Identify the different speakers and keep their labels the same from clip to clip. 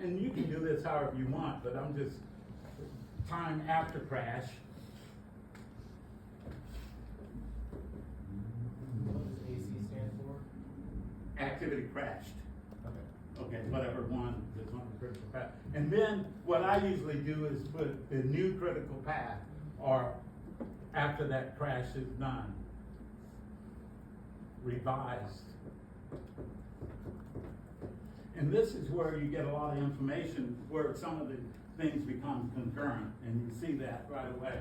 Speaker 1: And you can do this however you want, but I'm just time after crash.
Speaker 2: What does AC stand for?
Speaker 1: Activity crashed.
Speaker 2: Okay.
Speaker 1: Okay, whatever one is on the critical path. And then what I usually do is put the new critical path, or after that crash is done, revised. And this is where you get a lot of information, where some of the things become concurrent, and you see that right away.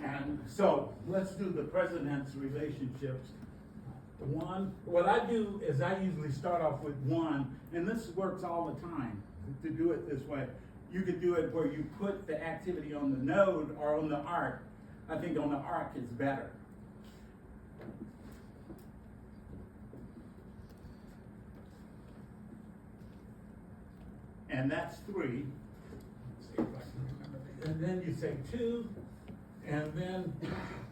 Speaker 1: And so let's do the president's relationships. One, what I do is I usually start off with one, and this works all the time to do it this way. You could do it where you put the activity on the node or on the arc. I think on the arc is better. And that's 3. Let's see if I can remember these. And then you say 2, and then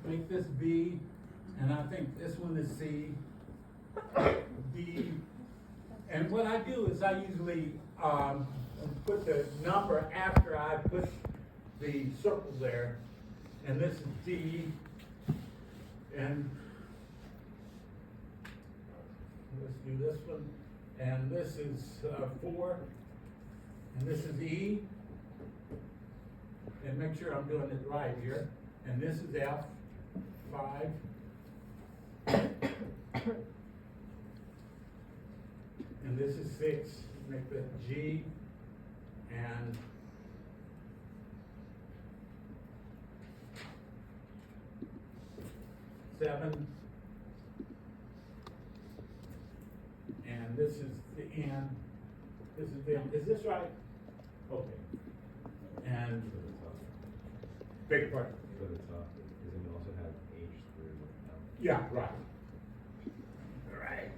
Speaker 1: make this B, and I think this one is C, D. And what I do is I usually put the number after I put the circle there, and this is D, and let's do this one, and this is 4. And this is E, and make sure I'm doing it right here. And this is F, 5. And this is 6, make that G, and seven. And this is the N, this is the M. Is this right? Okay. And beg your pardon?
Speaker 3: For the top, because then you also have H through L.
Speaker 1: Yeah, right. Right.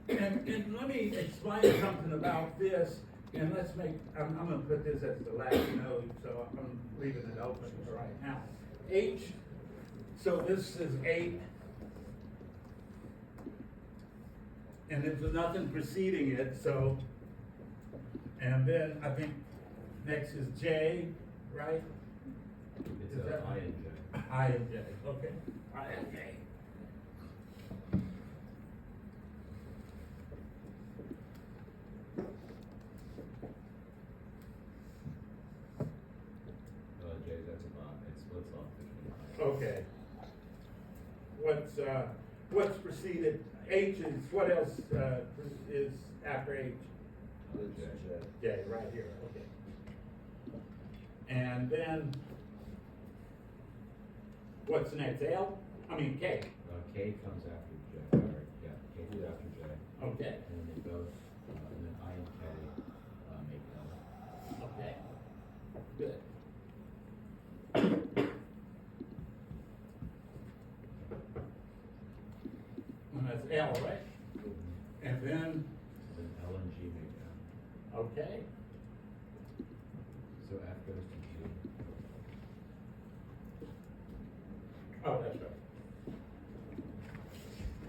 Speaker 1: And let me explain something about this, and let's make, I'm gonna put this as the last node, so I'm leaving it open for right now. H, so this is 8. And there's nothing preceding it, so, and then I think next is J, right?
Speaker 3: It's
Speaker 1: Is that
Speaker 3: I and J.
Speaker 1: I and J, okay. I and J.
Speaker 3: J's at the bottom, it splits off between I.
Speaker 1: Okay. What's preceded, H is, what else, is after H?
Speaker 3: J.
Speaker 1: J, right here, okay. And then, what's next, L? I mean K,
Speaker 3: K comes after J, or, yeah, K comes after J.
Speaker 1: okay,
Speaker 3: And then they both, and then I and K, make L.
Speaker 1: okay, good. And that's L, right? And then,
Speaker 3: Then L and G make L.
Speaker 1: okay,
Speaker 3: So F goes to G.
Speaker 1: oh, that's right.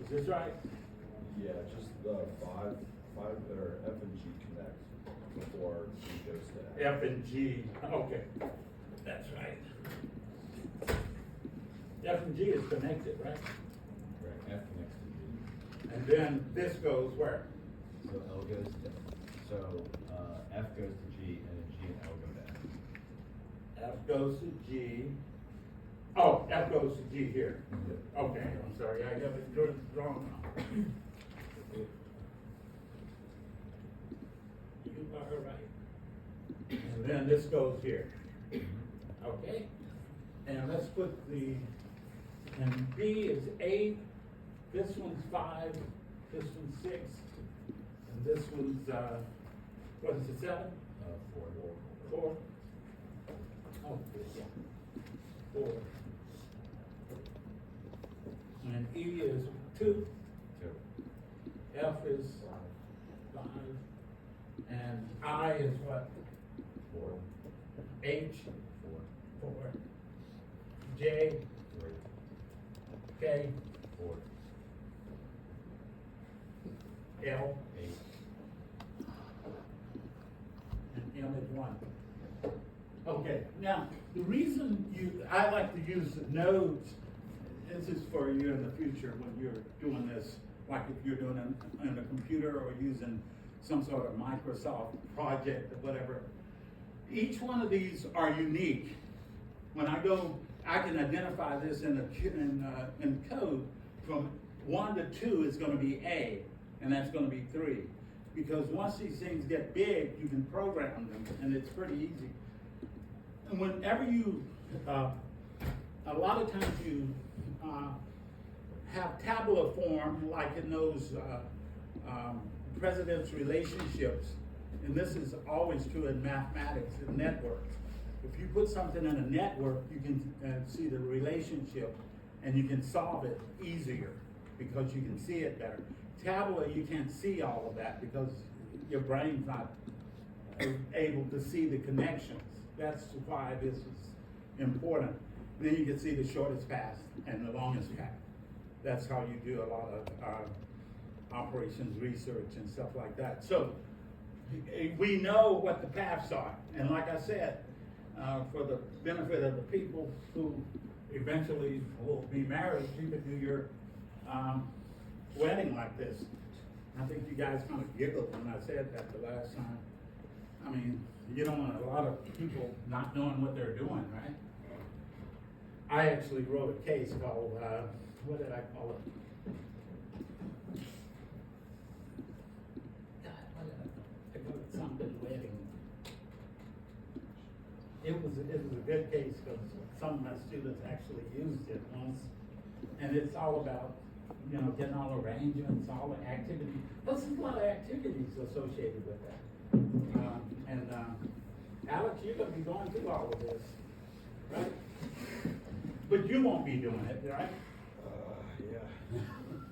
Speaker 1: Is this right?
Speaker 4: Yeah, just the five, or F and G connect before G goes to F.
Speaker 1: F and G, okay, that's right. F and G is connected, right?
Speaker 3: Right, F connects to G.
Speaker 1: And then this goes where?
Speaker 3: So L goes to, so, F goes to G, and then G and L go to F.
Speaker 1: F goes to G. Oh, F goes to G here.
Speaker 3: Mhm.
Speaker 1: Okay, I'm sorry, I have it wrong now. You are right. And then this goes here. Okay? And let's put the, and B is 8, this one's 5, this one's 6, and this one's, what is it, 7?
Speaker 3: 4.
Speaker 1: 4? Oh, yeah. 4. And E is 2,
Speaker 3: 2.
Speaker 1: F is 5, and I is what?
Speaker 3: 4.
Speaker 1: H,
Speaker 3: 4.
Speaker 1: 4, J,
Speaker 3: 3.
Speaker 1: K,
Speaker 3: 4.
Speaker 1: L,
Speaker 3: 8.
Speaker 1: image one. Okay, now, the reason I like to use the nodes, this is for you in the future when you're doing this, like if you're doing it on a computer or using some sort of Microsoft project or whatever. Each one of these are unique. When I go, I can identify this in code from 1 to 2 is going to be A, and that's going to be 3. Because once these things get big, you can program them, and it's pretty easy. And whenever you, a lot of times you have tabular form, like in those president's relationships, and this is always true in mathematics and networks. If you put something in a network, you can see the relationship, and you can solve it easier because you can see it better. Tabular, you can't see all of that because your brain's not able to see the connections. That's why this is important. And then you can see the shortest path and the longest path. That's how you do a lot of operations research and stuff like that. So we know what the paths are. And like I said, for the benefit of the people who eventually will be married, you could do your wedding like this. I think you guys kind of giggled when I said that the last time. I mean, you don't want a lot of people not knowing what they're doing, right? I actually wrote a case called, what did I call it? God, what did I call it? Something wedding. It was a good case because some of my students actually used it once. And it's all about, you know, getting all the arrangements, all the activities. There's a lot of activities associated with that. Alex, you're going to be going through all of this, right? But you won't be doing it, right?
Speaker 4: Yeah.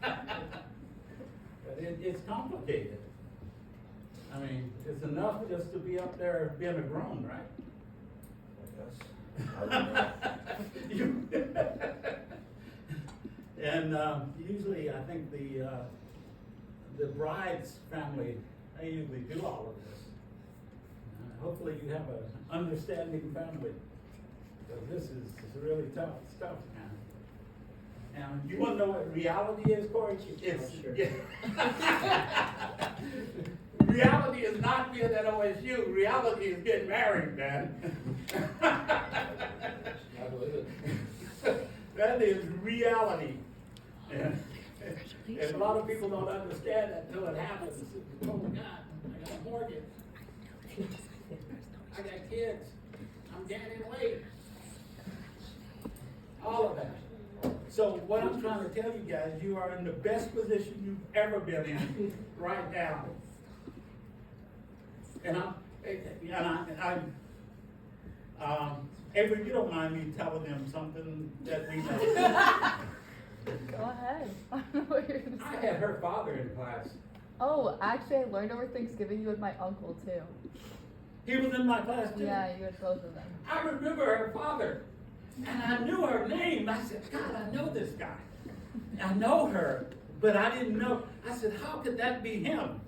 Speaker 1: But it's complicated. I mean, it's enough just to be up there being a grown, right?
Speaker 4: I guess. I don't know.
Speaker 1: And usually, I think the bride's family, they usually do all of this. Hopefully, you have an understanding family, because this is really tough stuff, man. And you want to know what reality is, Corey? It's reality is not being at OSU. Reality is getting married, man.
Speaker 2: I believe it.
Speaker 1: That is reality. And a lot of people don't understand that until it happens. Oh my God, I got a mortgage. I got kids. I'm getting late. All of that. So what I'm trying to tell you guys, you are in the best position you've ever been in right now. And Avery, you don't mind me telling them something that we know.
Speaker 5: Go ahead. I don't know what you're gonna
Speaker 1: I
Speaker 5: say.
Speaker 1: had her father in class.
Speaker 5: Oh, actually, I learned over Thanksgiving you had my uncle too.
Speaker 1: He was in my class too.
Speaker 5: Yeah, you had both of them.
Speaker 1: I remember her father, and I knew her name. I said, God, I know this guy. I know her, but I didn't know. I said, how could that be him?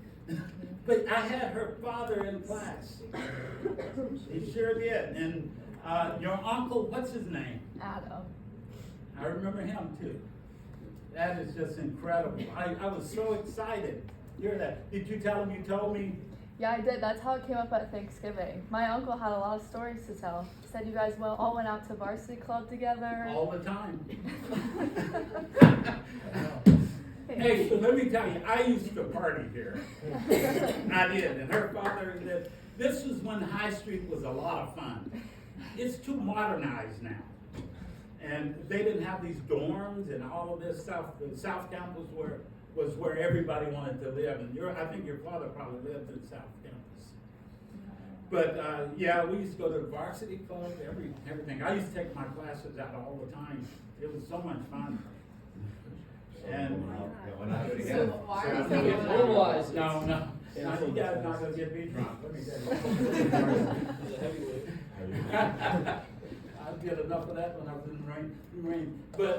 Speaker 1: But I had her father in class. He sure did. And your uncle, what's his name?
Speaker 5: Adam.
Speaker 1: I remember him too. That is just incredible. I was so excited. Hear that? Did you tell him you told me?
Speaker 5: Yeah, I did. That's how it came up at Thanksgiving. My uncle had a lot of stories to tell. He said you guys all went out to varsity club together.
Speaker 1: All the time. Hey, so let me tell you, I used to party here. I did, and her father did. This was when High Street was a lot of fun. It's too modernized now. And they didn't have these dorms and all of this stuff. The South Campus was where everybody wanted to live. And I think your father probably lived in South Campus. But yeah, we used to go to the varsity club, everything. I used to take my classes out all the time. It was so much fun. And
Speaker 3: Going out again.
Speaker 5: why
Speaker 1: so-
Speaker 5: are
Speaker 1: so-
Speaker 5: you
Speaker 2: Normalize it.
Speaker 1: No, no, you guys are not gonna get me drunk, let me tell
Speaker 2: He's a heavyweight.
Speaker 1: you. I did enough of that when I was in the Marine, but,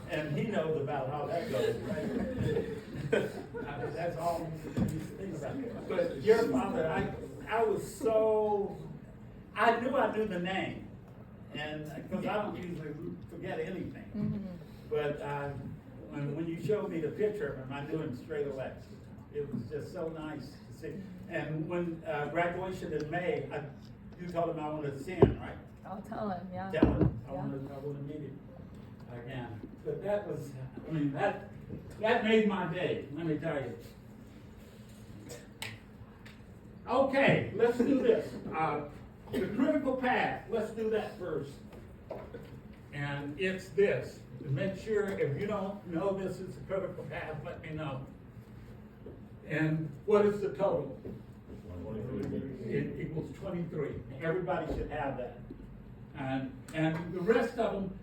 Speaker 1: and he knows about how that goes, right? That's all you think about. But your father, I was so, I knew the name, and, because I don't usually forget anything.
Speaker 5: Mhm.
Speaker 1: But, when you showed me the picture of him, I knew him straight away. It was just so nice to see. And when, graduation in May, you told him I wanted to see him, right?
Speaker 5: I'll tell him, yeah.
Speaker 1: Tell him, I
Speaker 5: Yeah.
Speaker 1: wanted to meet him again. But that was, I mean, that made my day, let me tell you. Okay, let's do this. The critical path, let's do that first. And it's this, make sure if you don't know this is the critical path, let me know. And what is the total?
Speaker 4: 23.
Speaker 1: It equals 23. Everybody should have that. And the rest of them,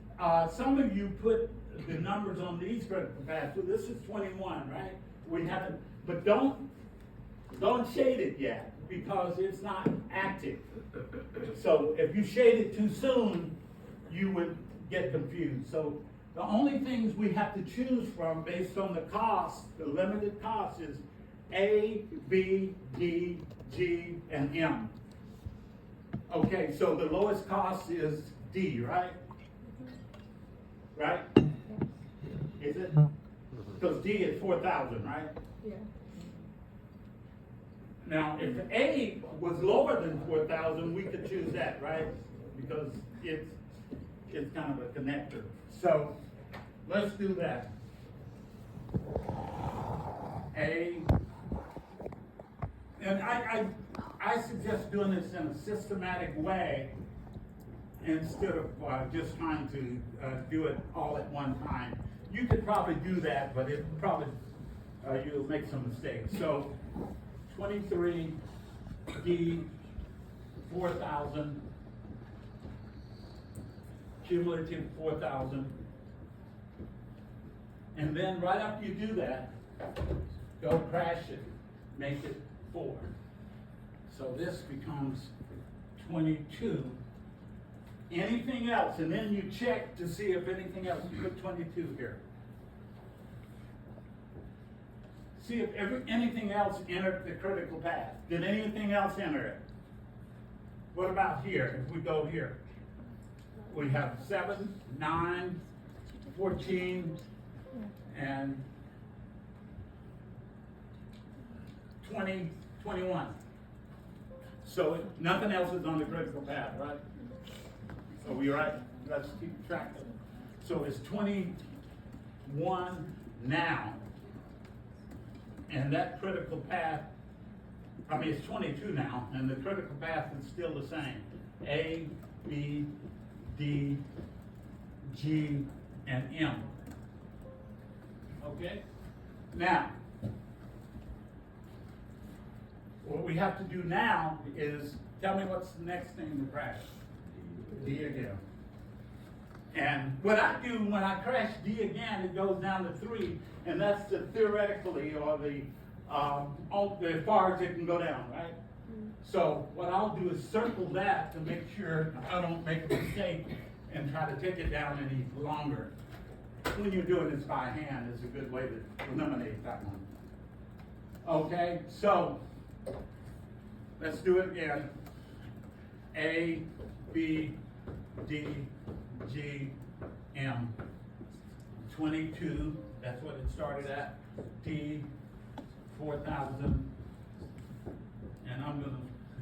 Speaker 1: some of you put the numbers on these critical paths. So this is 21, right? We haven't, but don't shade it yet because it's not active. So if you shade it too soon, you would get confused. So the only things we have to choose from based on the cost, the limited cost is A, B, D, G, and M. Okay, so the lowest cost is D, right? Right? Is it? Because D is 4,000, right?
Speaker 5: Yeah.
Speaker 1: Now, if A was lower than 4,000, we could choose that, right? Because it's kind of a connector. So let's do that. A, and I suggest doing this in a systematic way instead of just trying to do it all at one time. You could probably do that, but it probably, you'll make some mistakes. So 23, D, 4,000, cumulative 4,000. And then right after you do that, go crash it, make it 4. So this becomes 22. Anything else, and then you check to see if anything else, you put 22 here. See if anything else entered the critical path. Did anything else enter it? What about here, if we go here? We have 7, 9, 14, and 20, 21. So nothing else is on the critical path, right? Are we right? Let's keep track of it. So it's 21 now. And that critical path, I mean, it's 22 now, and the critical path is still the same. A, B, D, G, and M. Okay? Now, what we have to do now is, tell me what's the next thing to crash? D again. And what I do when I crash D again, it goes down to 3, and that's the theoretically, or the as far as it can go down, right? So what I'll do is circle that to make sure I don't make a mistake and try to take it down any longer. When you're doing this by hand, is a good way to eliminate that one. Okay, so let's do it again. A, B, D, G, M. 22, that's what it started at. D, 4,000. And I'm gonna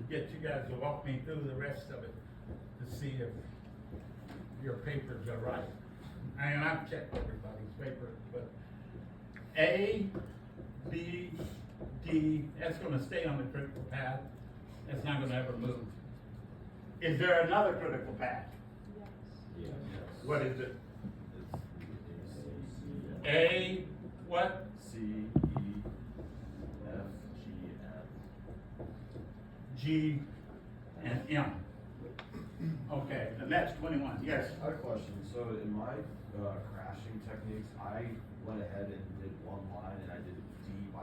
Speaker 1: get you guys to walk me through the rest of it to see if your papers are right. And I've checked everybody's papers, but A, B, D, that's gonna stay on the critical path. That's not gonna ever move. Is there another critical path?
Speaker 4: Yes.
Speaker 1: What is it?
Speaker 4: It's
Speaker 1: A, what?
Speaker 4: C, E, F, G, M.
Speaker 1: G, and M. Okay, and that's 21, yes.
Speaker 6: I have a question. So in my crashing techniques, I went ahead and did one line and I did D by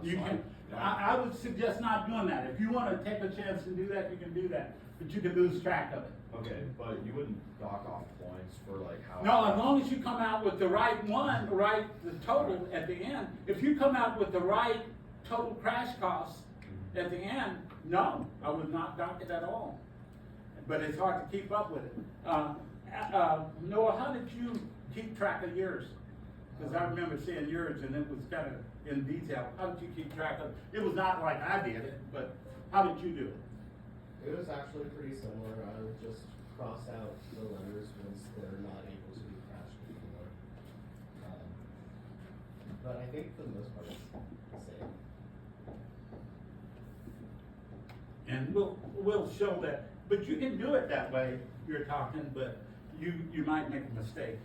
Speaker 6: 2.
Speaker 1: You
Speaker 6: So
Speaker 1: can, I would suggest not doing that. If you wanna take a chance and do that, you can do that, but you can lose track of it.
Speaker 6: okay, but you wouldn't dock off points for like how?
Speaker 1: No, as long as you come out with the right one, the total at the end. If you come out with the right total crash cost, At the end, no, I was not docked at all. But it's hard to keep up with it. Noah, how did you keep track of yours? Because I remember seeing yours and it was kind of in detail. How did you keep track of, it was not like I did it, but how did you do it?
Speaker 2: It was actually pretty similar. I would just cross out the letters once they're not able to be crashed anymore. But I think for the most part it's the same.
Speaker 1: And we'll show that, but you can do it that way, you're talking, but you might make a mistake.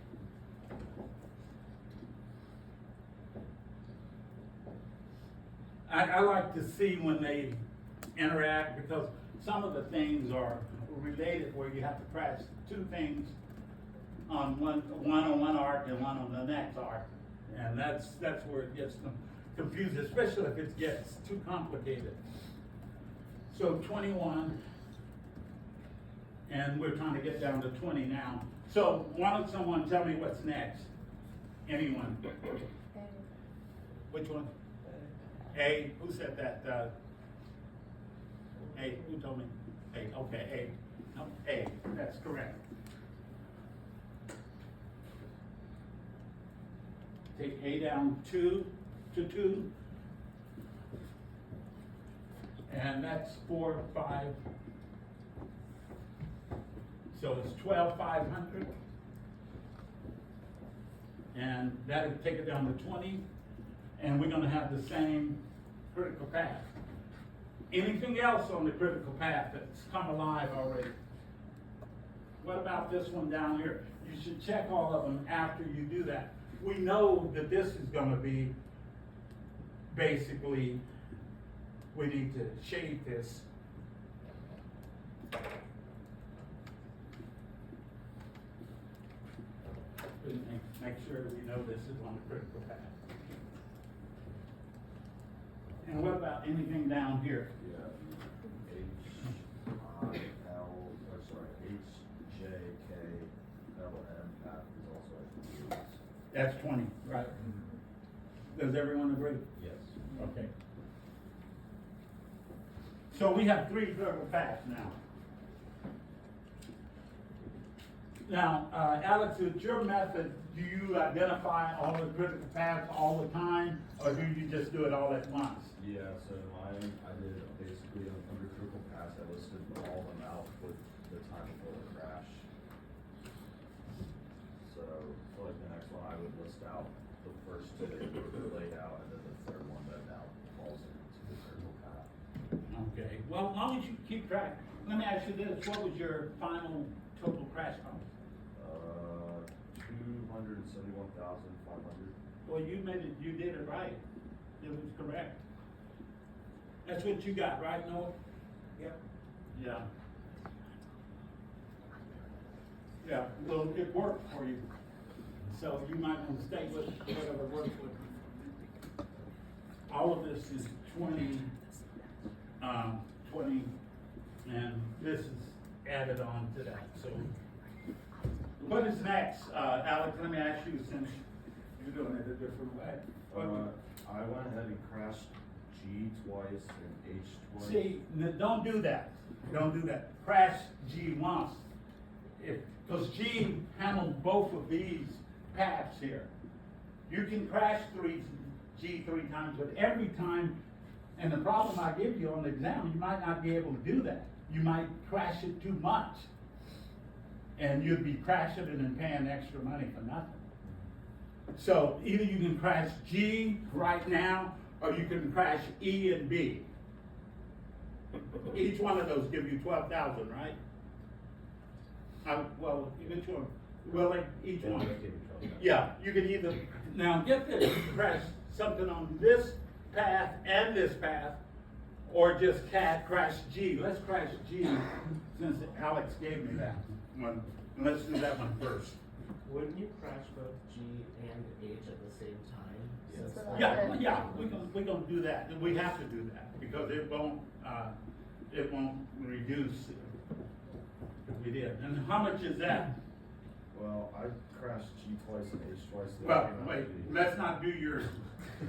Speaker 1: I like to see when they interact, because some of the things are related where you have to crash two things on one on one arc and one on the next arc. And that's where it gets confused, especially if it gets too complicated. So 21, and we're trying to get down to 20 now. So why don't someone tell me what's next? Anyone? Which one? A, who said that? A, who told me? A, okay, A. No, A, that's correct. Take A down 2 to 2. And that's 4, 5. So it's 12,500. And that'll take it down to 20. And we're gonna have the same critical path. Anything else on the critical path that's come alive already? What about this one down here? You should check all of them after you do that. We know that this is gonna be basically, we need to shade this. Make sure that we know this is on the critical path. And what about anything down here?
Speaker 6: Yeah, H, I, L, or sorry, H, J, K, L, M, path is also at 2.
Speaker 1: That's 20, right? Does everyone agree?
Speaker 3: Yes.
Speaker 1: Okay. So we have 3 critical paths now. Now, Alex, with your method, do you identify all the critical paths all the time, or do you just do it all at once?
Speaker 6: Yeah, so mine, I did basically under critical paths, I listed all of them out with the time before the crash. So for like the next one, I would list out the first 2 that were laid out, and then the third one that now falls into the critical path.
Speaker 1: Okay, well, as long as you keep track. Let me ask you this, what was your final total crash cost?
Speaker 6: 271,500.
Speaker 1: Well, you did it right. It was correct. That's what you got, right, Noah?
Speaker 2: Yep.
Speaker 1: Yeah. Yeah, well, it worked for you. So you might want to stay with whatever works with you. All of this is 20, and this is added on to that, so. What is next, Alex, let me ask you, since you're doing it a different way.
Speaker 6: I went ahead and crashed G twice and H twice.
Speaker 1: See, don't do that, don't do that. Crash G once. Because G handled both of these paths here. You can crash G 3 times, but every time, and the problem I give you on the exam, you might not be able to do that. You might crash it too much. And you'd be crashing it and paying extra money for nothing. So either you can crash G right now, or you can crash E and B. Each one of those give you 12,000, right? Well, which one? Well, like each one. Yeah, you can either, now get this, you can crash something on this path and this path, or just crash G. Let's crash G, since Alex gave me that one. And let's do that one first.
Speaker 2: Wouldn't you crash both G and H at the same time?
Speaker 5: Yes.
Speaker 2: Since
Speaker 1: Yeah, we're gonna do that. We have to do that, because it won't reduce if we did. And how much is that?
Speaker 6: Well, I crashed G twice and H twice. so
Speaker 1: Well,
Speaker 6: that came out
Speaker 1: wait,
Speaker 6: to be-
Speaker 1: let's not do yours.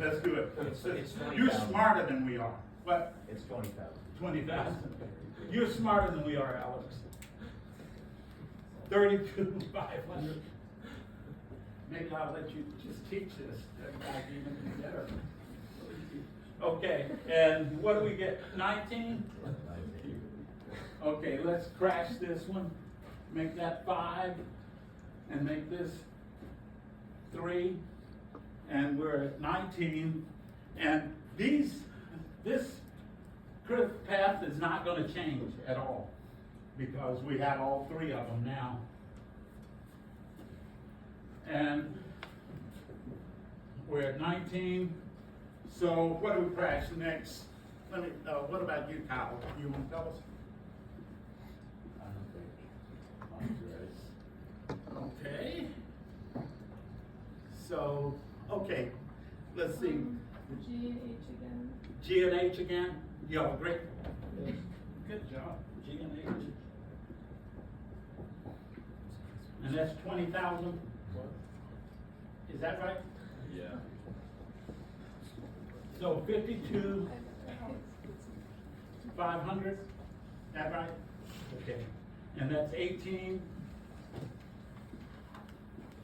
Speaker 1: Let's do it.
Speaker 2: It's
Speaker 1: You're
Speaker 2: 20,000.
Speaker 1: smarter than we are. What?
Speaker 3: It's 20,000.
Speaker 1: 20,000. You're smarter than we are, Alex. 32,500. Maybe I'll let you just teach this. That might be even better. Okay, and what do we get? 19? Okay, let's crash this one. Make that 5, and make this 3, and we're at 19. And this critical path is not going to change at all because we have all 3 of them now. And we're at 19. So what do we crash next? Let me. What about you, Kyle? You want to tell us?
Speaker 3: I don't think mine's right.
Speaker 1: Okay. So, okay, let's see.
Speaker 5: G and H again.
Speaker 1: G and H again. Yo, great. Good job. G and H. And that's 20,000. Is that right?
Speaker 4: Yeah.
Speaker 1: So 52, 500. That right? Okay. And that's 18.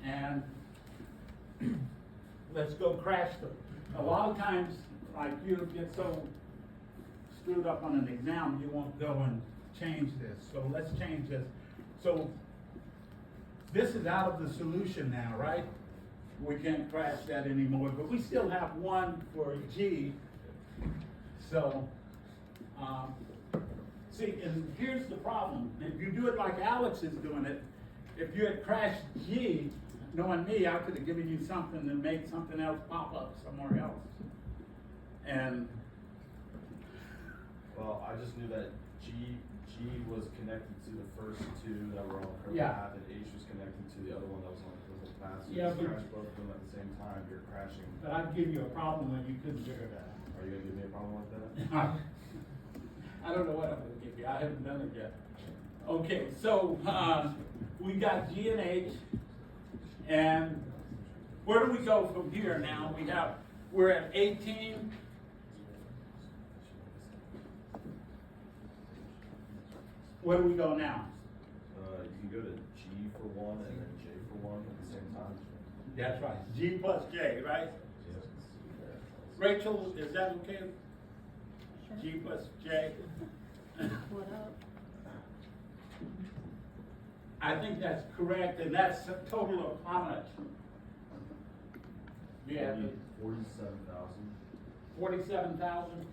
Speaker 1: And let's go crash them. A lot of times, like you get so screwed up on an exam, you won't go and change this. So let's change this. So this is out of the solution now, right? We can't crash that anymore, but we still have one for G. So, see, and here's the problem. If you do it like Alex is doing it, if you had crashed G, knowing me, I could have given you something and made something else pop up somewhere else. And
Speaker 4: Well, I just knew that G was connected to the first 2 that were on the critical
Speaker 1: Yeah.
Speaker 4: path, and H was connected to the other one that was on the critical path. So
Speaker 1: Yeah,
Speaker 4: you
Speaker 1: but-
Speaker 4: crash both of them at the same time, you're crashing.
Speaker 1: but I'd give you a problem when you couldn't figure it out.
Speaker 4: Are you gonna give me a problem with that?
Speaker 1: I don't know what I'm gonna give you, I haven't done it yet. Okay, so, we got G and H, and where do we go from here now? We're at 18. Where do we go now?
Speaker 4: You can go to G for 1 and then J for 1 at the same time.
Speaker 1: That's right, G plus J, right? Rachel, is that okay? G plus J?
Speaker 5: What up?
Speaker 1: I think that's correct, and that's a total of how much? Yeah,
Speaker 4: 47,000.
Speaker 1: 47,000?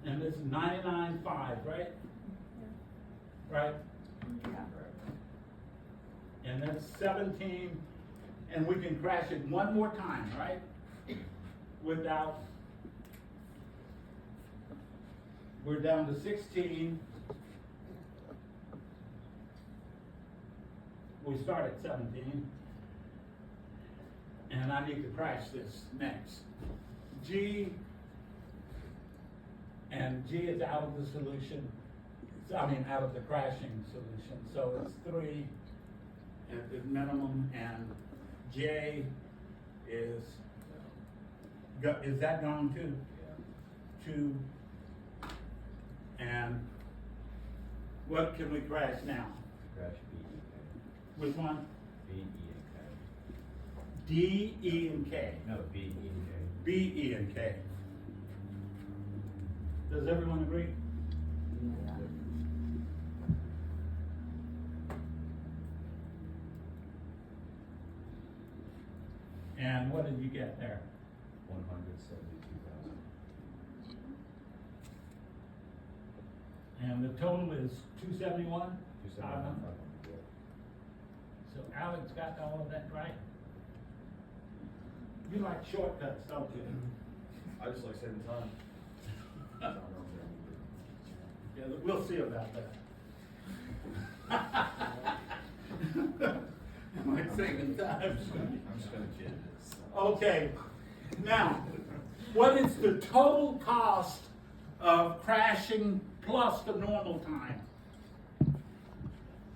Speaker 1: And this is 99.5, right? Right? And that's 17, and we can crash it one more time, right? Without, we're down to 16. We start at 17. And I need to crash this next. G, and G is out of the solution. Out of the crashing solution. So it's 3 at the minimum, and J is that gone too? 2. And what can we crash now?
Speaker 3: Crash B, E, K.
Speaker 1: Which one?
Speaker 3: B, E, and K.
Speaker 1: D, E, and K.
Speaker 3: No, B, E, and K.
Speaker 1: B, E, and K. Does everyone agree? And what did you get there?
Speaker 3: 172,000.
Speaker 1: And the total is 271?
Speaker 3: 271,500, yeah.
Speaker 1: So Alex got all of that right? You like shortcuts, don't you?
Speaker 4: I just like saving time.
Speaker 1: Yeah, we'll see about that. Like saving time.
Speaker 4: I'm just gonna kid this.
Speaker 1: Okay, now, what is the total cost of crashing plus the normal time?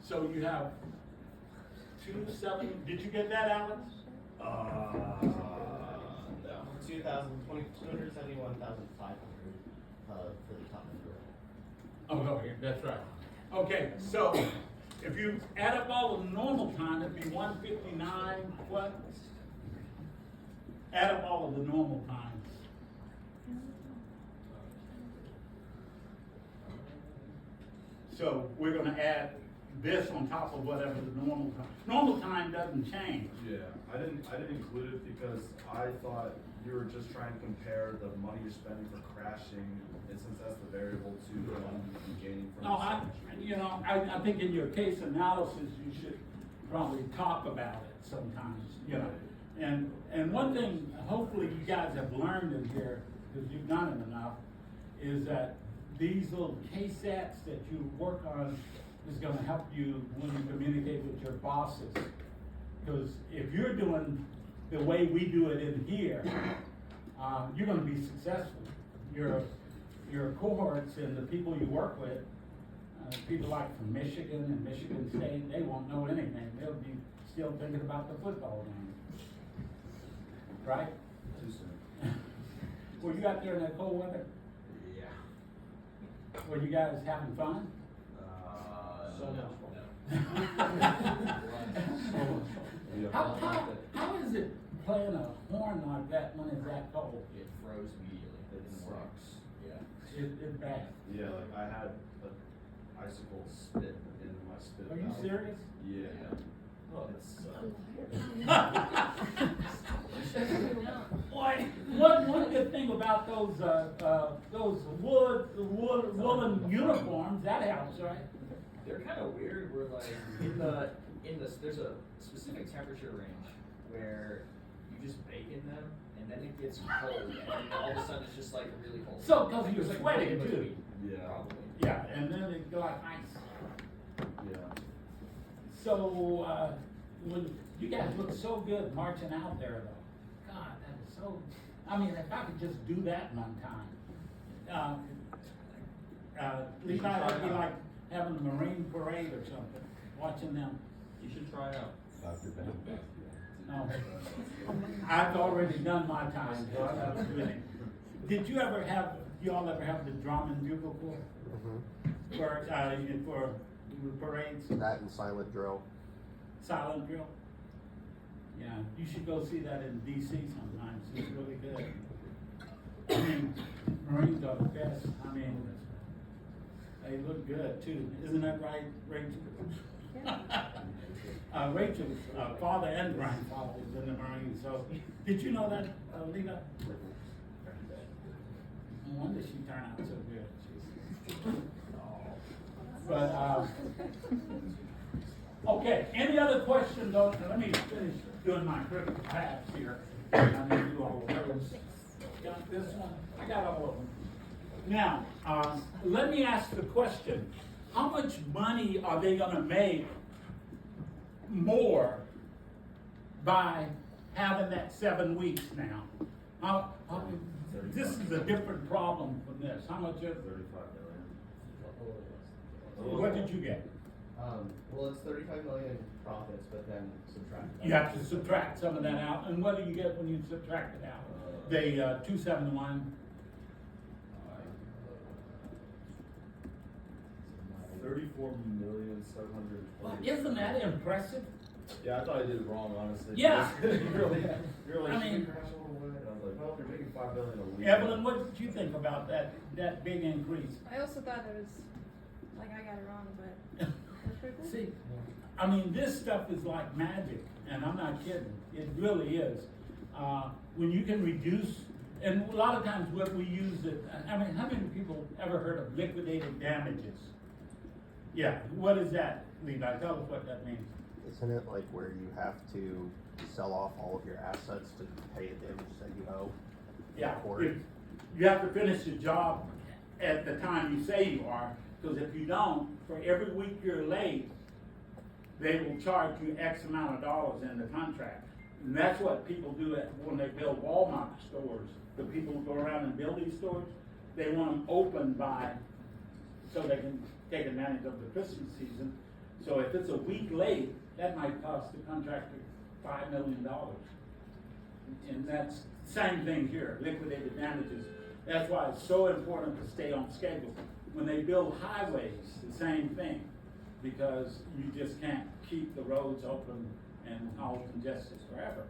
Speaker 1: So you have 270, did you get that, Alex?
Speaker 4: No.
Speaker 2: $271,500, for the top number.
Speaker 1: Oh, yeah, that's right. Okay, so if you add up all of the normal time, it'd be 159, what? Add up all of the normal times. So we're gonna add this on top of whatever the normal time. Normal time doesn't change.
Speaker 6: Yeah, I didn't include it because I thought you were just trying to compare the money you're spending for crashing, and since that's the variable to the money you're gaining from.
Speaker 1: No,
Speaker 6: the
Speaker 1: I think in your case analysis, you should probably talk about it sometimes, you know. And one thing, hopefully you guys have learned in here, because you've done it enough, is that these little K-sets that you work on is gonna help you when you communicate with your bosses. Because if you're doing the way we do it in here, you're gonna be successful. Your cohorts and the people you work with, people like from Michigan and Michigan State, they won't know anything. They'll be still thinking about the football game. Right?
Speaker 6: Too soon.
Speaker 1: Were you out there in that cold weather?
Speaker 6: Yeah.
Speaker 1: Were you guys having fun?
Speaker 2: So
Speaker 6: no.
Speaker 1: How is it playing a horn like that when it's that cold?
Speaker 2: It froze immediately.
Speaker 6: It
Speaker 2: didn't work.
Speaker 6: sucks.
Speaker 2: Yeah.
Speaker 1: It's bad.
Speaker 6: Yeah, like I had an icicle spit in my spit.
Speaker 1: Are you
Speaker 6: valve.
Speaker 1: serious?
Speaker 6: Yeah.
Speaker 1: Oh.
Speaker 6: It sucked.
Speaker 1: Boy, one good thing about those woolen uniforms, that helps, right?
Speaker 2: They're kind of weird. We're like there's a specific temperature range where you just bake in them, and then it gets cold, and then all of a sudden it's just like really cold.
Speaker 1: So, 'cause you're
Speaker 2: It's like
Speaker 1: sweating,
Speaker 2: really in
Speaker 1: too.
Speaker 2: between,
Speaker 6: Yeah.
Speaker 2: Probably.
Speaker 1: Yeah, and then it go like ice.
Speaker 6: Yeah.
Speaker 1: So, when you guys look so good marching out there though. God, that is so, I mean, if I could just do that one time. Levi, that'd be like having a Marine parade or something, watching them.
Speaker 2: You should try it out.
Speaker 3: Dr. Benton.
Speaker 1: No, I've already done my time, so I'm not doing it. Did you ever have, y'all ever have the drum and bugle corps? For parades?
Speaker 7: That and silent drill.
Speaker 1: Silent drill? Yeah, you should go see that in DC sometimes, it's really good. I mean, Marines are the best, I mean, they look good too, isn't that right, Rachel? Rachel's father and grandfather was in the Marines, so, did you know that, Levi? No wonder she turned out so good. But, okay, any other questions on, let me finish doing my cricket pass here. I need to do all of those. Got this one, I got all of them. Now, let me ask the question, how much money are they gonna make more by having that 7 weeks now? This is a different problem from this, how much is it?
Speaker 6: 35 million.
Speaker 1: What did you get?
Speaker 2: Well, it's 35 million profits, but then subtract.
Speaker 1: You have to subtract some of that out, and what do you get when you subtract it out? The 271,
Speaker 6: 34,720,000.
Speaker 1: isn't that impressive?
Speaker 6: Yeah, I thought I did it wrong, honestly.
Speaker 1: Yeah.
Speaker 6: You're like,
Speaker 1: I mean-
Speaker 6: "Should we crash a little bit?" And I was like, well, if you're making $5 million a week.
Speaker 1: Evelyn, what did you think about that big increase?
Speaker 8: I also thought it was, like, I got it wrong, but that's pretty cool.
Speaker 1: See, I mean, this stuff is like magic, and I'm not kidding, it really is. When you can reduce, and a lot of times what we use it, I mean, how many people ever heard of liquidated damages? Yeah, what is that, Levi? Tell us what that means.
Speaker 7: Isn't it like where you have to sell off all of your assets to pay a damage that you owe?
Speaker 1: Yeah,
Speaker 7: Court.
Speaker 1: you have to finish the job at the time you say you are, because if you don't, for every week you're late, they will charge you X amount of dollars in the contract. And that's what people do when they build Walmart stores. The people who go around and build these stores, they want them open so they can take advantage of the Christmas season. So if it's a week late, that might cost the contractor $5 million. And that's same thing here, liquidated damages. That's why it's so important to stay on schedule. When they build highways, the same thing, because you just can't keep the roads open and all congested forever.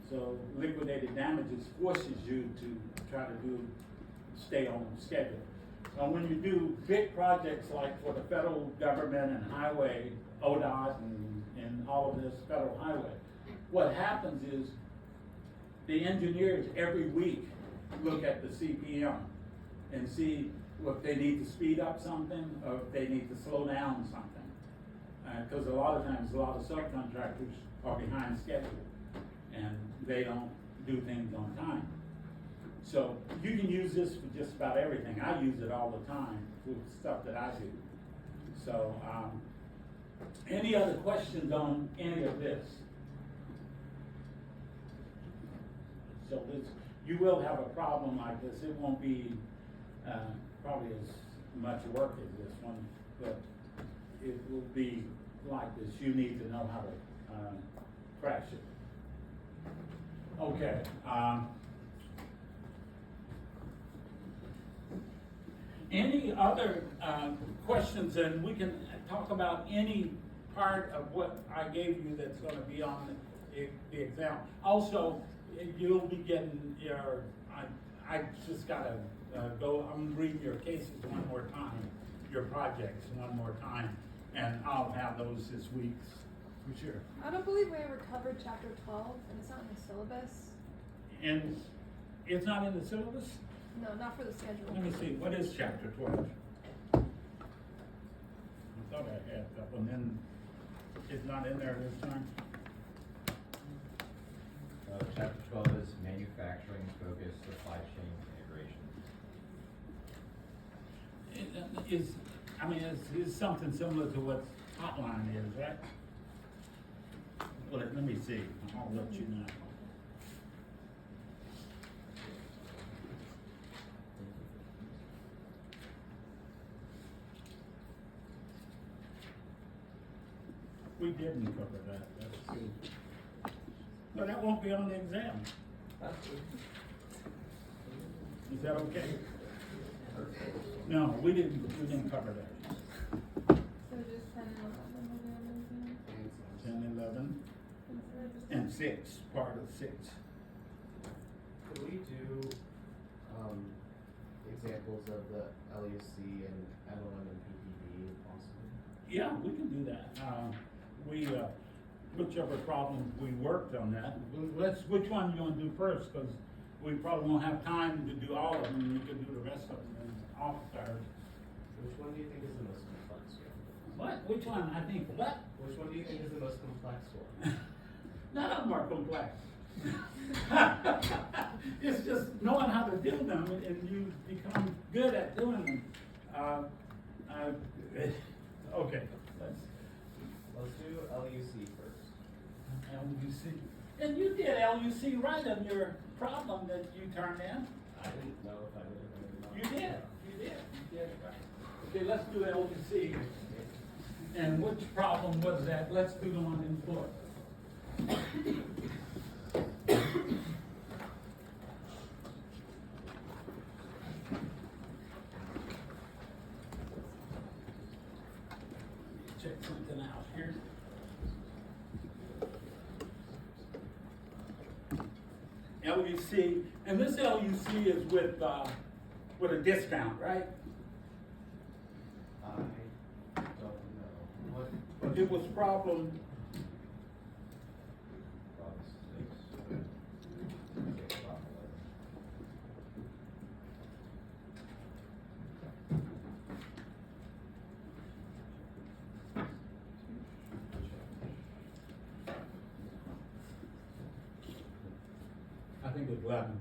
Speaker 1: So liquidated damages forces you to try to stay on schedule. When you do big projects like for the federal government and highway, ODOT and all of this federal highway, what happens is the engineers every week look at the CPM and see if they need to speed up something or if they need to slow down something. Because a lot of times, a lot of subcontractors are behind schedule and they don't do things on time. So you can use this for just about everything. I use it all the time with stuff that I do. So, any other questions on any of this? So you will have a problem like this. It won't be probably as much work as this one, but it will be like this. You need to know how to crash it. Okay. Any other questions, and we can talk about any part of what I gave you that's going to be on the exam. Also, you'll be getting your, I just got to go, I'm going to read your cases one more time, your projects one more time, and I'll have those this week for sure.
Speaker 5: I don't believe we ever covered chapter 12, and it's not in the syllabus.
Speaker 1: And it's not in the syllabus?
Speaker 5: No, not for the schedule.
Speaker 1: Let me see, what is chapter 12? I thought I had that one, then it's not in there this time.
Speaker 3: Chapter 12 is manufacturing focused supply chain integration.
Speaker 1: It's something similar to what Hotline is, right? Well, let me see, I'll let you know. We didn't cover that, that's good. But that won't be on the exam. Is that okay? No, we didn't cover that.
Speaker 5: So just 10 and 11 will be on the exam?
Speaker 1: 10, 11, and 6, part of 6.
Speaker 9: Could we do, examples of the LUC and MLM and PPD possibly?
Speaker 1: Yeah, we can do that. Whichever problems we worked on that, which one you wanna do first? Cause we probably won't have time to do all of them, and you can do the rest of them off stars.
Speaker 9: Which one do you think is the most complex one?
Speaker 1: What? Which one? I think what?
Speaker 9: Which one do you think is the most complex one?
Speaker 1: None of them are complex. It's just knowing how to do them, and you become good at doing them. Okay,
Speaker 9: Let's do LUC first.
Speaker 1: LUC. And you did LUC right on your problem that you turned in.
Speaker 9: I didn't know if I did it or not.
Speaker 1: You did it right. Okay, let's do LUC. And which problem was that? Let's do the one in Florida. Check something out here. LUC, and this LUC is with a discount, right?
Speaker 9: I don't know. What?
Speaker 1: It was problem, I think it was 11.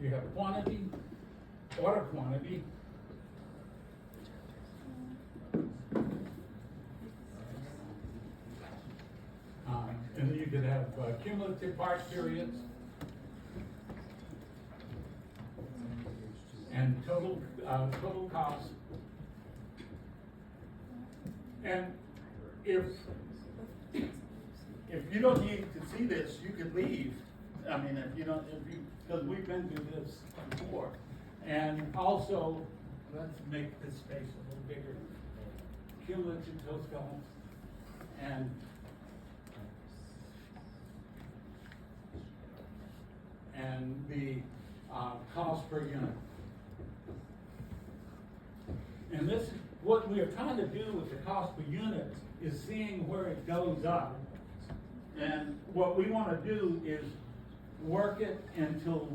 Speaker 1: You have quantity, order quantity. And then you could have cumulative part periods. And total cost. And if if you don't need to see this, you could leave. I mean, if you don't, because we've been through this before. And also, let's make this space a little bigger. Cumulative those columns. And the cost per unit. And this, what we are trying to do with the cost per unit is seeing where it goes up. And what we want to do is work it until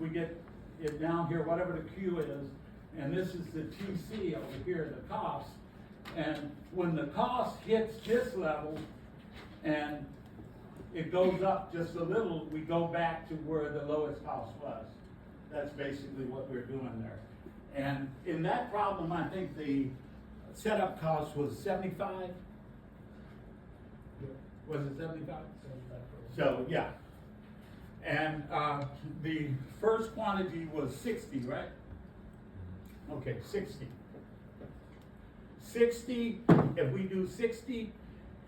Speaker 1: we get it down here, whatever the Q is, and this is the TC over here, the cost. And when the cost hits this level and it goes up just a little, we go back to where the lowest cost was. That's basically what we're doing there. And in that problem, I think the setup cost was 75. Was it 75? So, yeah. And the first quantity was 60, right? Okay, 60. 60, if we do 60,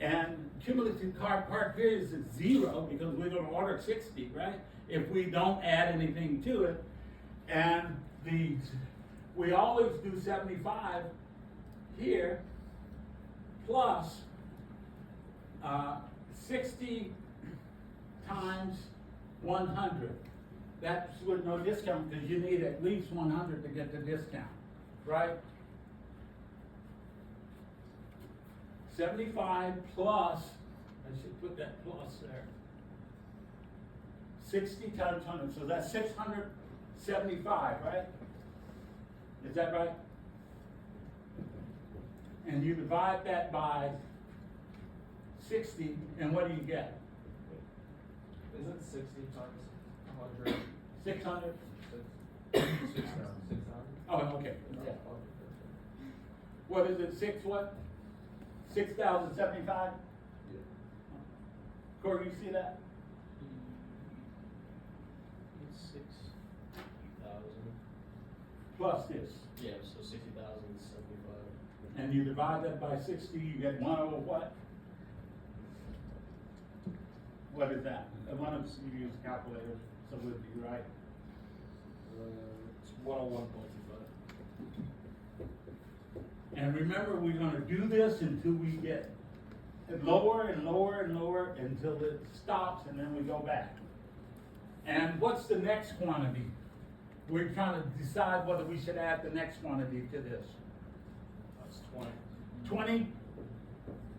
Speaker 1: and cumulative part periods is 0 because we're going to order 60, right? If we don't add anything to it. And we always do 75 here plus 60 times 100. That's with no discount because you need at least 100 to get the discount, right? 75 plus, I should put that plus there. 60 times 100, so that's 675, right? Is that right? And you divide that by 60, and what do you get?
Speaker 9: Isn't 60 times 100?
Speaker 1: 600?
Speaker 9: 600.
Speaker 1: Oh, okay.
Speaker 9: Yeah.
Speaker 1: What is it, what? 6,075?
Speaker 9: Yeah.
Speaker 1: Corey, you see that?
Speaker 9: It's 60,000.
Speaker 1: Plus this.
Speaker 9: Yeah, so 60,075.
Speaker 1: And you divide that by 60, you get 1 over what? What is that? I want to use a calculator, so it would be right.
Speaker 9: It's 101.25.
Speaker 1: And remember, we're going to do this until we get lower and lower and lower until it stops, and then we go back. And what's the next quantity? We're trying to decide whether we should add the next quantity to this.
Speaker 9: That's 20.
Speaker 1: 20?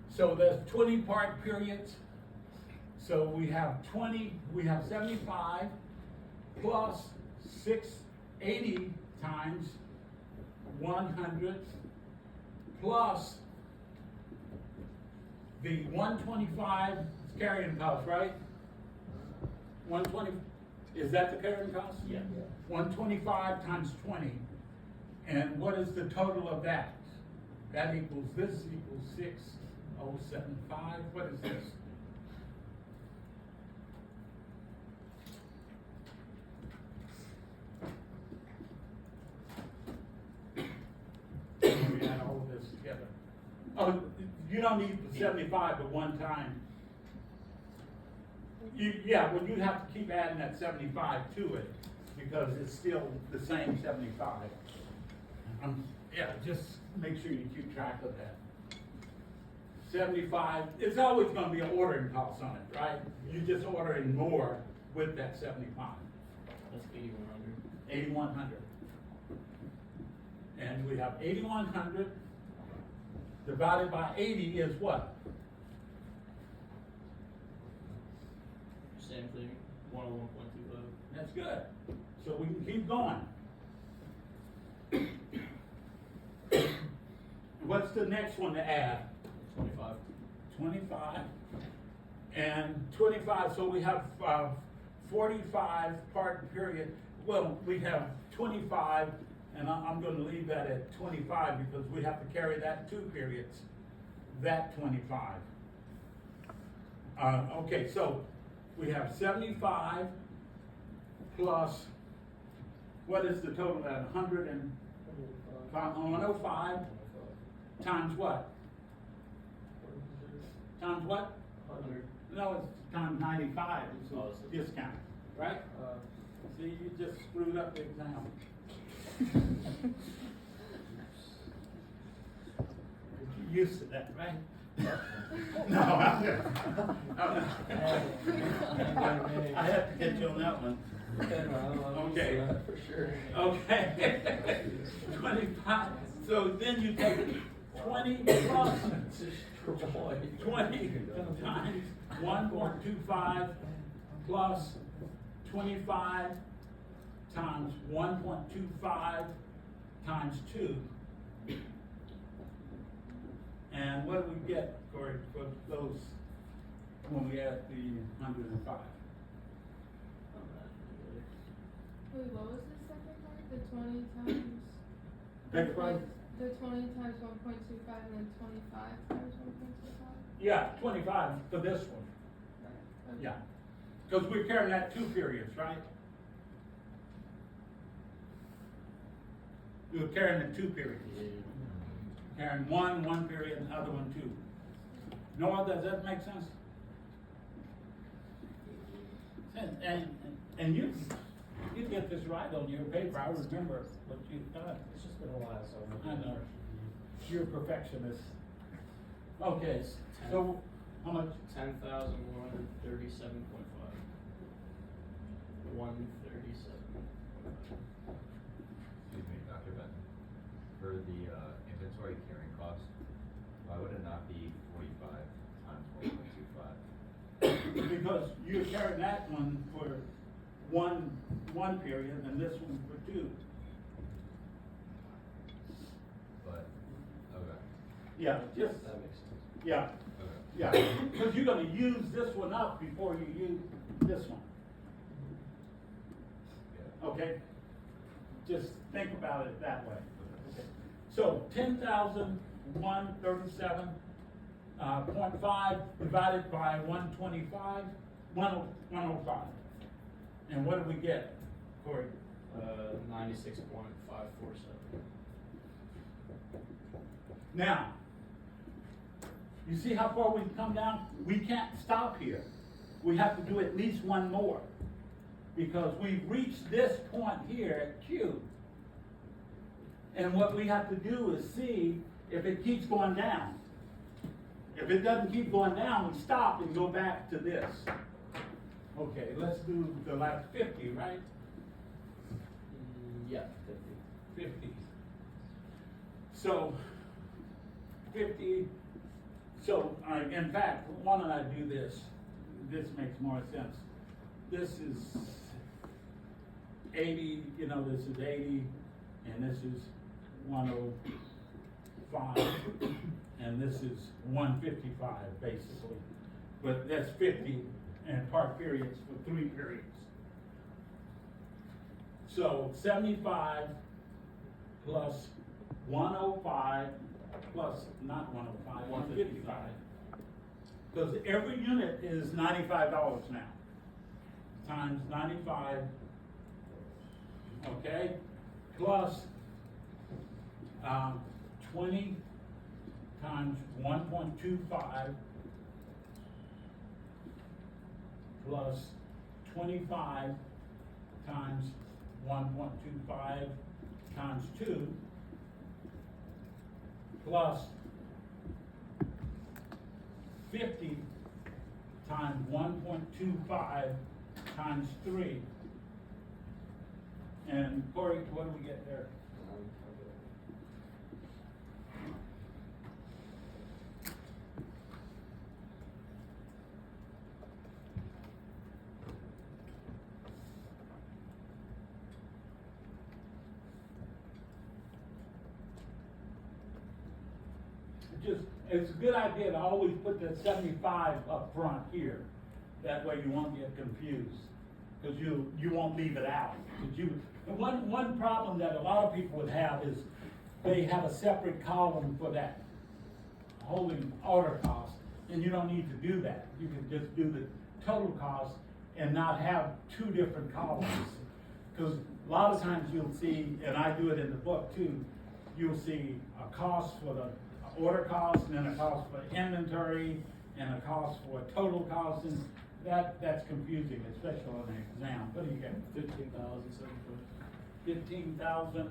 Speaker 1: So there's 20 part periods. So we have 20, we have 75 plus 680 times 100 plus the 125 carrying cost, right? 120, is that the carrying cost?
Speaker 9: Yeah.
Speaker 1: 125 times 20. And what is the total of that? That equals, this equals 6075. What is this? We add all of this together. Oh, you don't need the 75 at one time. Yeah, well, you have to keep adding that 75 to it because it's still the same 75. Yeah, just make sure you keep track of that. 75, it's always going to be an ordering cost on it, right? You're just ordering more with that 75.
Speaker 9: That's 8,100.
Speaker 1: 8,100. And we have 8,100 divided by 80 is what?
Speaker 9: Same thing. 101.25.
Speaker 1: That's good. So we can keep going. What's the next one to add?
Speaker 9: 25.
Speaker 1: 25. And 25, so we have 45 part period. Well, we have 25, and I'm going to leave that at 25 because we have to carry that 2 periods. That 25. Okay, so we have 75 plus, what is the total at 105 times what? Times what?
Speaker 9: 100.
Speaker 1: No, it's times 95, it's
Speaker 2: Oh,
Speaker 1: a discount, right? See, you just screwed up the exam. You're used to that, right? No, I'm I have to get you on that one. Okay.
Speaker 9: For sure.
Speaker 1: Okay. 25, so then you take 20 plus 20 times 1.25 plus 25 times 1.25 times 2. And what do we get for those when we add the 105?
Speaker 5: Wait, what was the second part? The 20 times?
Speaker 1: Beg your pardon?
Speaker 5: The 20 times 1.25 and then 25 times 1.25?
Speaker 1: Yeah, 25 for this one.
Speaker 5: Okay.
Speaker 1: Yeah. Because we're carrying that 2 periods, right? We were carrying the 2 periods. Carrying one period, and the other one 2. Noah, does that make sense? And you get this right on your paper. I remember what you've done.
Speaker 9: It's just been a while, so
Speaker 1: I know. You're a perfectionist. Okay, so how much?
Speaker 9: 10,137.5. 137.
Speaker 3: Excuse me, Dr. Benton, for the inventory carrying cost, why would it not be 45 times 1.25?
Speaker 1: Because you're carrying that one for one period and this one for 2.
Speaker 3: But, okay,
Speaker 1: Yeah, just,
Speaker 9: That makes sense.
Speaker 1: yeah,
Speaker 3: okay.
Speaker 1: yeah. Because you're gonna use this one up before you use this one,
Speaker 3: Yeah.
Speaker 1: okay? Just think about it that way. Okay. So 10,137, 0.5 divided by 125, 105. And what do we get, Corey?
Speaker 9: 96.547.
Speaker 1: Now, you see how far we've come down? We can't stop here. We have to do at least one more. Because we've reached this point here at Q. And what we have to do is see if it keeps going down. If it doesn't keep going down, we stop and go back to this. Okay, let's do the last 50, right?
Speaker 9: Yeah,
Speaker 1: 50. So, 50, so, in fact, why don't I do this? This makes more sense. This is 80, this is 80, and this is 105, and this is 155, basically. But that's 50, and part periods for 3 periods. So 75 plus 105 plus not 105, 155. Because every unit is $95 now. Times 95, okay? Plus 20 times 1.25 plus 25 times 1.25 times 2 plus 50 times 1.25 times 3. And Corey, what do we get there? It's a good idea to always put that 75 up front here. That way you won't get confused, because you won't leave it out. And one problem that a lot of people would have is they have a separate column for that holding order cost, and you don't need to do that. You can just do the total cost and not have 2 different columns. Because a lot of times you'll see, and I do it in the book too, you'll see a cost for the order cost, and then a cost for inventory, and a cost for a total cost, and that's confusing, especially on an exam. What do you get? 15,000,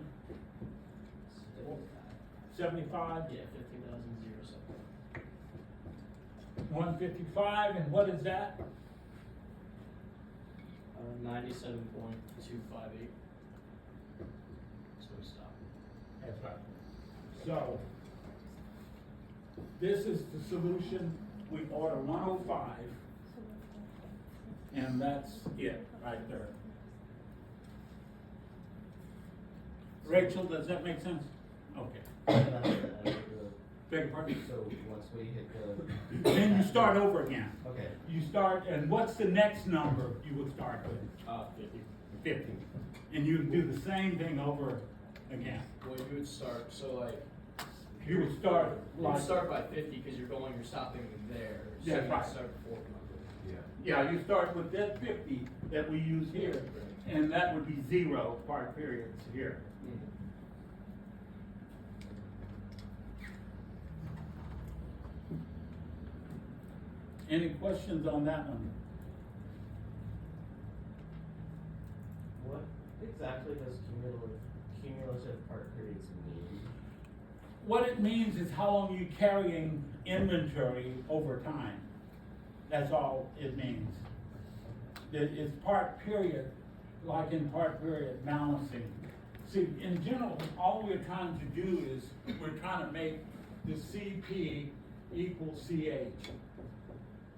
Speaker 1: 75,
Speaker 9: Yeah, 15,007.
Speaker 1: 155, and what is that?
Speaker 9: 97.258. So we stop.
Speaker 1: That's right. So, this is the solution. We order 105, and that's it right there. Rachel, does that make sense? Okay. Beg your pardon?
Speaker 9: So once we hit the.
Speaker 1: Then you start over again.
Speaker 9: Okay.
Speaker 1: You start, and what's the next number you would start with?
Speaker 9: 50.
Speaker 1: 50. And you do the same thing over again.
Speaker 2: Well, you would start, so like.
Speaker 1: You would start
Speaker 2: You
Speaker 1: like.
Speaker 2: would start by 50 because you're stopping there. So
Speaker 1: That's
Speaker 2: you
Speaker 1: right.
Speaker 2: start before number.
Speaker 3: Yeah.
Speaker 1: Yeah, you start with that 50 that we use here, and that would be 0 part periods here. Any questions on that one?
Speaker 9: What exactly does cumulative part periods mean?
Speaker 1: What it means is how long you're carrying inventory over time. That's all it means. It's part period, like in part period balancing. See, in general, all we're trying to do is, we're trying to make the CP equal CH.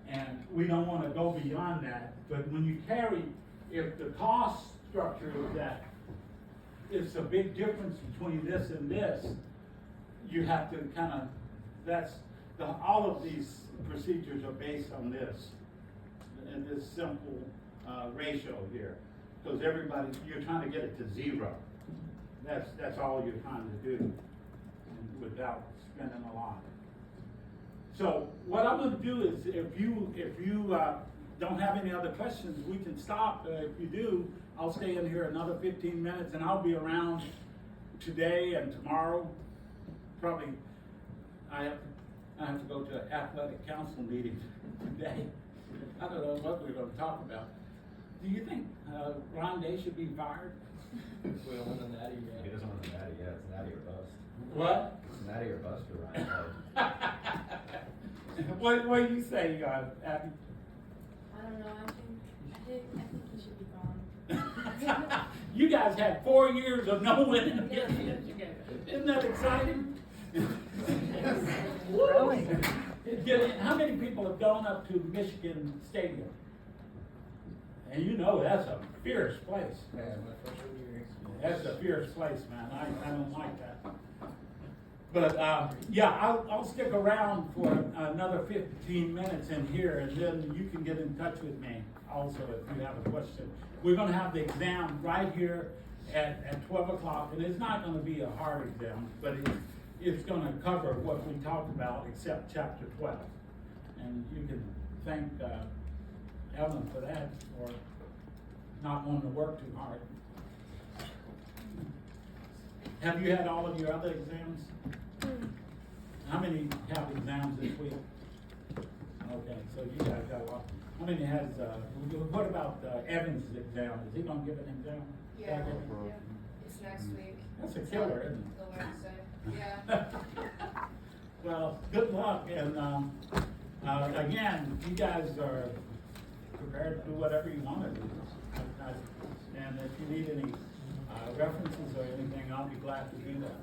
Speaker 1: And we don't wanna go beyond that, but when you carry, if the cost structure is that, it's a big difference between this and this, you have to kinda, all of these procedures are based on this, and this simple, ratio here. Because everybody, you're trying to get it to 0. That's all you're trying to do, and without spending a lot. So what I'm gonna do is, if you don't have any other questions, we can stop. If you do, I'll stay in here another 15 minutes, and I'll be around today and tomorrow. Probably, I have to go to an athletic council meeting today. I don't know what we're gonna talk about. Do you think Ron Day should be fired?
Speaker 2: We don't want a natty
Speaker 3: He
Speaker 2: yet.
Speaker 3: doesn't want a natty, yeah, it's natty or bust.
Speaker 1: What?
Speaker 3: It's natty or bust for Ryan.
Speaker 1: What do you say, Abby?
Speaker 8: I don't know, I think he should be gone.
Speaker 1: You guys had 4 years of no winning. Isn't that exciting?
Speaker 5: Really?
Speaker 1: How many people have gone up to Michigan Stadium? And you know that's a fierce place, man.
Speaker 2: My freshman year.
Speaker 1: That's a fierce place, man. I don't like that. But, yeah, I'll stick around for another 15 minutes in here, and then you can get in touch with me also if you have a question. We're gonna have the exam right here at 12 o'clock, and it's not gonna be a hard exam, but it's gonna cover what we talked about except chapter 12. And you can thank Ellen for that, for not wanting to work too hard. Have you had all of your other exams? How many have exams this week? Okay, so you guys got a lot. How many has, what about Evans' exam? Is he gonna give an exam?
Speaker 10: Yeah,
Speaker 1: Back in?
Speaker 10: yeah, it's next week.
Speaker 1: That's a killer, isn't it?
Speaker 10: The Wednesday, yeah.
Speaker 1: Well, good luck, and, again, you guys are prepared to do whatever you want to do. And if you need any, references or anything, I'll be glad to do that.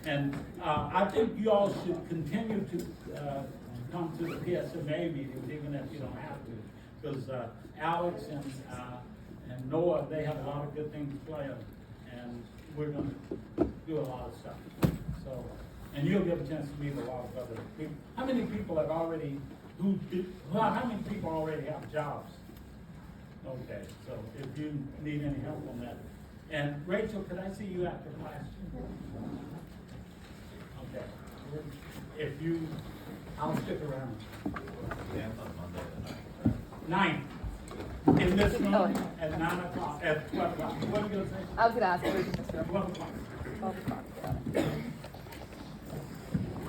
Speaker 1: And, I think you all should continue to come to the PSMA meetings, even if you don't have to. Because, Alex and Noah, they have a lot of good things planned, and we're gonna do a lot of stuff. So, and you'll get a chance to meet a lot of other people. How many people have already, how many people already have jobs? Okay, so if you need any help on that. And Rachel, could I see you after class? Okay. If you, I'll stick around.
Speaker 3: Exams on Monday the
Speaker 1: 9. In this room at 9 o'clock, at 12 o'clock. What are you gonna say?
Speaker 5: I was gonna ask, where's this room?
Speaker 1: 12 o'clock.
Speaker 5: 12 o'clock, yeah.